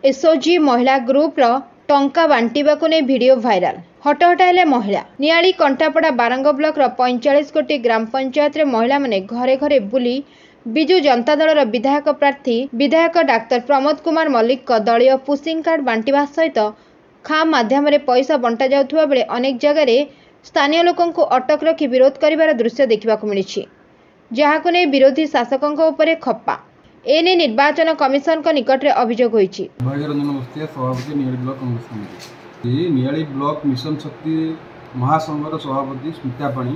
SOG महिला group रो टंका बांटिबाकु ने वीडियो भाइराल। हटहटा हेले महिला नियाली कंठापड़ा बारंग ब्लॉक रो 45 कोटी ग्राम पंचायत रे महिला माने घरे घरे बुली बिजु जनता दल रो विधायक प्रार्थी विधायक डाक्टर प्रमोद कुमार मल्लिक को दलीय पुशिंग कार्ड बांटिबा सहित खाम माध्यम रे पैसा बंटा जाउथुबा बेले अनेक जगह रे स्थानीय लोकन को अटक रखी विरोध करिवार दृश्य देखिबाकु मिलिछि, जहाकु ने विरोधी शासकन को ऊपर खप्पा एने निर्वाचन कमिशन को निकट रे अभियोग होईछि। सभापति Niali block Congress committee Niali block mission शक्ति महासंघर सभापति स्मिता पाणी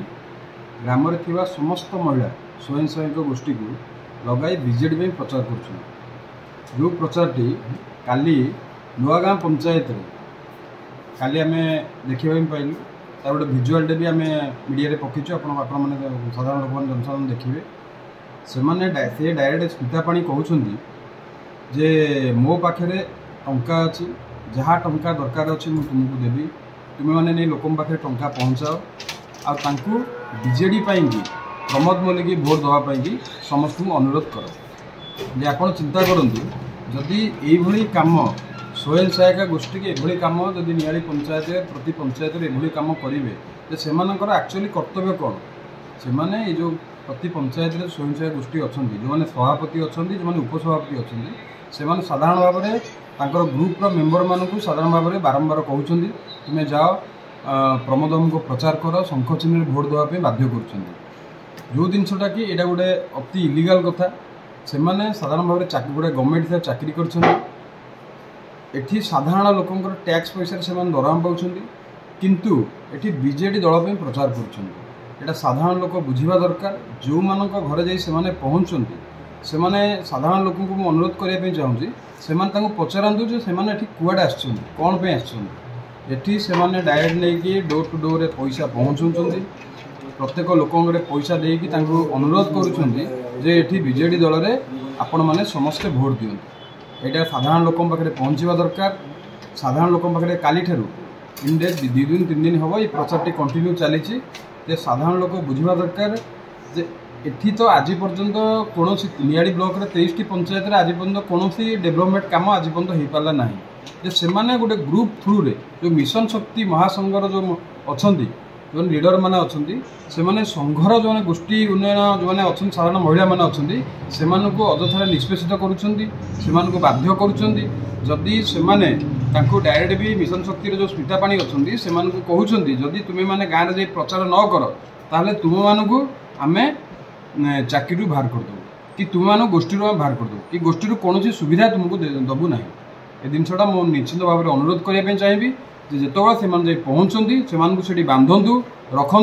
ग्राम रे थिबा समस्त महिला स्वयं सहायक गोष्ठी को लगाई बीजेडी में प्रचार कर जो प्रचारटी काली नुआगाँ पंचायत काली आम देखा पाइलु तार गोटे भिजुआलटे भी आम मीडिया रे पकिचु आपण साधारण लोक जनसाधारण देखिए से डायरेक्ट स्मिता पाणी कहउछंदी जे मो पाखे टंका अच्छी जहाँ टंका दरकार अच्छी मुझे तुमको देवी तुम्हें मैंने नहीं लोक पाखे टंका पहुँचाओ आउ बीजेडी प्रमोद मल्लिक भोट देवाई समस्त अनुरोध कर जे आप चिंता करूँ जदि ये काम स्वयं सहायक गोष्ठी के ये कम जदि नियाली पंचायत प्रति पंचायत ये कम करेंगे तो से एक्चुअली कर्तव्य कौन से माने ये जो प्रति पंचायत स्वयं सहायक गोष्ठी अच्छा जो मैंने सभापति अच्छा जो मैंने उपसभापति अच्छा से साधारण भाव में ग्रुप्र मेम्बर मानक साधारण भाव में बारंबार कहते तुम्हें जाओ प्रमोद को प्रचार कर शंख चिन्ह भोट देवाई बाध्य कर जो जिनसा कि यहाँ गोटे अति इलिगाल कथा से साधारण भाव में गोटे गवर्नमेंट चाकरी कर साधारण लोकंर टैक्स पैसा से दरमा पाँच किंतु एठी बीजेडी दल पे प्रचार कर साधारण लोक बुझा दरकार जो मान घरे जाने पहुँचती से साधारण लोक अनुरोध करने चाहूँगी से पचारतु जो से कुआडे आसुँच कौन पे आसुँच से डायरेक्ट नहीं डोर टू डोर पैसा पहुँचाऊँ प्रत्येक लोक पैसा देकी अनुरोध करुँचे बीजेडी दल में आपण मैंने समस्ते भोट दियंतु यहाँ साधारण लोक पाखे पहुँचवा दरकार साधारण लोक पाखे काली इनडेट 2 दिन 3 दिन हम ये प्रचार कंटिन्यू चली साधारण लोक बुझा दरकार जे एठी तो आज पर्यंत कौन नियाली ब्लॉक रे 23 पंचायत आज पर्यंत कौन डेवलपमेंट काम आज पर्यंत हो पारा ना से गोटे ग्रुप थ्रू रे जो मिशन शक्ति महासंघर जो अच्छा जो लीडर मैंने अच्छा से संघर जो गोष्ठी उन्नयन जो मैंने अच्छा साधारण महिला मैंने अच्छा से अजथा निष्पेषित कर बाध्य करदी से डायरेक्ट भी मिशन शक्ति जो स्मिता पाणी अच्छा से कहते जदि तुम्हें मैंने गाँव में प्रचार न कर ताहले तुम मानू आम चाकरी बाहर करदे कि तुम मान गोष्ठी बाहर करदे कि गोष्ठी कौन सुविधा तुमको दबू ना ए जिनसा मुझे निश्चित भाव में अनुरोध करने चाहिए जिते से पहुँचती से बांधतु रखु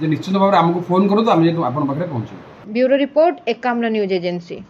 निश्चित भाव में आमको फोन करूँ आम आप पहुँचू। Bureau report Ekamra news agency.